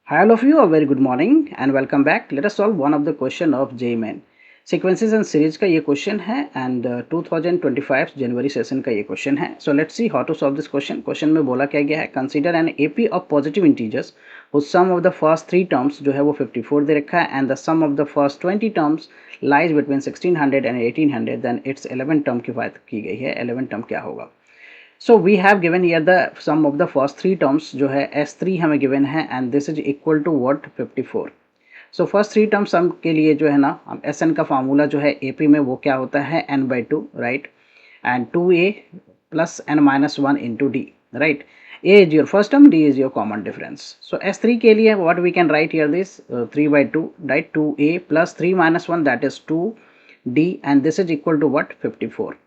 Hi all of you, a very good morning and welcome back. Let us solve one of the question of JEE Main. Sequences and series का ये question है and 2025 January session का ये question है. So let's see how to solve this question. Question में बोला क्या गया है, consider an AP of positive integers whose sum of the first three terms जो है वो 54 दे रखा है and the sum of the first 20 terms lies between 1600 and 1800. Then its 11 term की बात की गई है. 11 term क्या होगा? So we have given here the sum of the first three terms जो है S3 हमें given है and this is equal to what 54. So first three terms sum के लिए जो है ना Sn का फार्मूला जो है AP में वो क्या होता है n/2 right and 2a plus n minus 1 into d right. A is your first term, D is your common difference. So S3 के लिए what we can write here this 3/2 right 2a plus 3 minus 1 that is 2d and this is equal to what 54.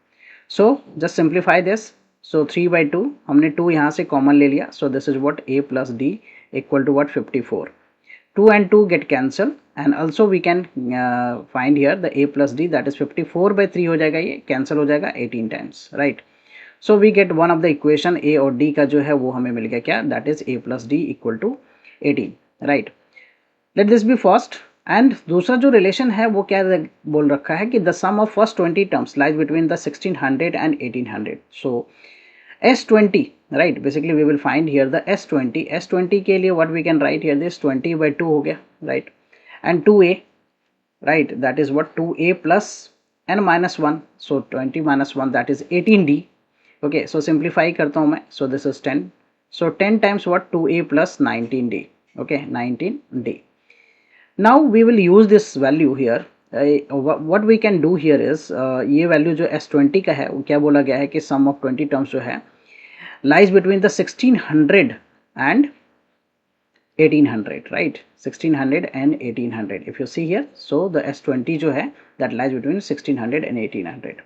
So just simplify this. So 3/2 हमने 2 यहाँ से common ले लिया. So this is what a plus d equal to what 54. 2 and 2 get cancel and also we can find here the a plus d that is 54/3 हो जाएगा, ये cancel हो जाएगा 18 times right. So we get one of the equation a और d का जो है वो हमें मिल गया क्या, that is a plus d equal to 18 right. Let this be first. And दूसरा जो रिलेशन है वो क्या बोल रखा है कि the sum of first 20 terms lies between the 1600 and 1800. So S20 right, basically we will find here the S20 के लिए what we can write here this 20/2 हो गया right and 2a right that is what 2a plus n minus 1. So 20 minus 1 that is 18d. Okay so simplify करता हूँ मैं. So this is 10. So 10 times what 2a plus 19d. Okay 19d. Now we will use this value here. What we can do here is ये value जो S20 का है वो क्या बोला गया है कि sum of 20 terms जो है lies between the 1600 and 1800 right. 1600 and 1800 if you see here. So the S20 जो है that lies between 1600 and 1800.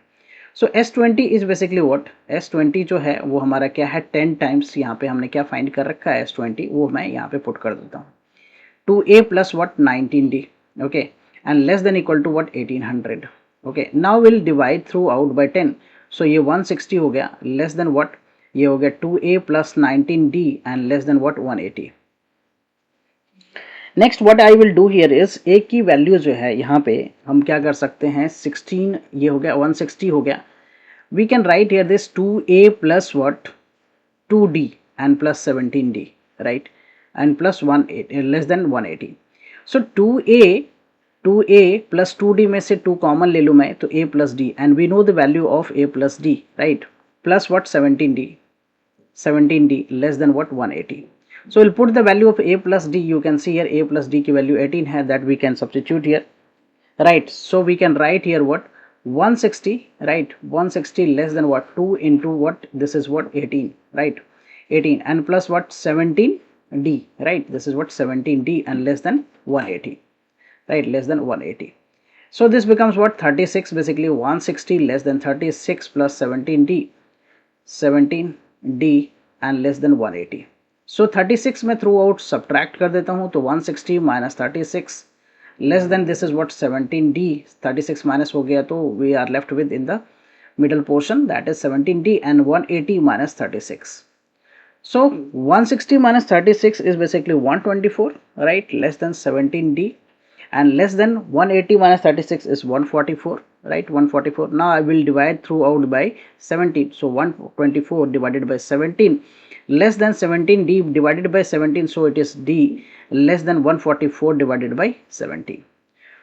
So S20 is basically what S20 जो है वो हमारा क्या है 10 times. यहाँ पे हमने क्या find कर रखा है S20 वो मैं यहाँ पे put कर देता हूँ 2a plus what 19d. Okay and less than equal to what 1800. Okay now we'll divide throughout by 10. So ये 160 हो गया less than what ये हो गया 2a plus 19d and less than what 180. Next what I will do here is a की value जो है यहाँ पे हम क्या कर सकते हैं 16 ये हो गया 160 हो गया. We can write here this 2a plus what 2d and plus 17d right and plus 180 less than 180. So 2a plus 2d में से 2 कॉमन ले लूँ मैं तो a plus d and we know the value of a plus d right plus what 17d less than what 180. So we'll put the value of a plus d. You can see here a plus d की value 18 है that we can substitute here right. So we can write here what 160 right 160 less than what 2 into what this is what 18 right 18 and plus what 17d right this is what 17d and less than 180 right less than 180. So this becomes what 36 basically 160 less than 36 plus 17d and less than 180. So 36 में through out subtract कर देता हूँ तो 160 minus 36 less than this is what 17d 36 minus हो गया तो we are left with in the middle portion that is 17d and 180 minus 36. So 160 minus 36 is basically 124 right less than 17d and less than 180 minus 36 is 144 right 144. Now I will divide throughout by 17. So 124 divided by 17 less than 17d divided by 17 so it is d less than 144 divided by 17.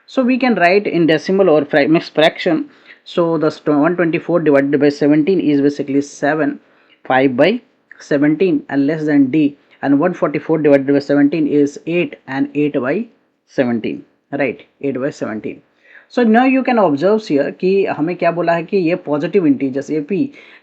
So we can write in decimal or mixed fraction. So the 124 divided by 17 is basically 7 5 by 17 and less than d and 144 divided by 17 is 8 and 8 by 17 right 8 by 17. So now you can observe here कि हमें क्या बोला है कि ये positive integers AP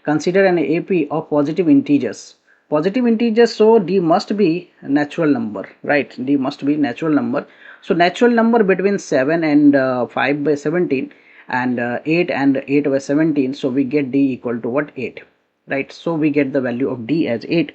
consider N AP of positive integers so d must be natural number right d must be natural number. So natural number between 7 and 5 by 17 and 8 and 8 by 17 so we get d equal to what 8 right. So we get the value of d as 8.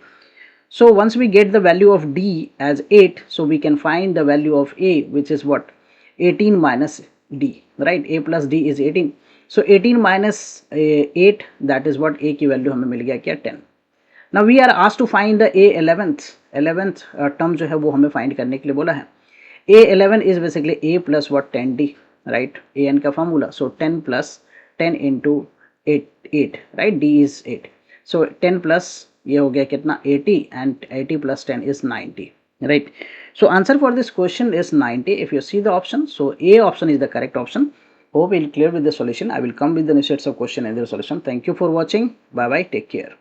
So once we get the value of d as 8 so we can find the value of a which is what 18 minus d right a plus d is 18. So 18 minus 8 that is what a की value हमें मिल गया क्या 10 now we are asked to find the a 11th term जो है वो हमें find करने के लिए बोला है. A11 is basically A plus what 10D, right? AN का formula, so 10 plus 10 into 8, right? D is 8, so 10 plus ये हो गया कितना 80 and 80 plus 10 is 90, right? So answer for this question is 90 if you see the option. So A option is the correct option. Hope you'll clear with the solution. I will come with the new sets of question and the solution. Thank you for watching. Bye bye. Take care.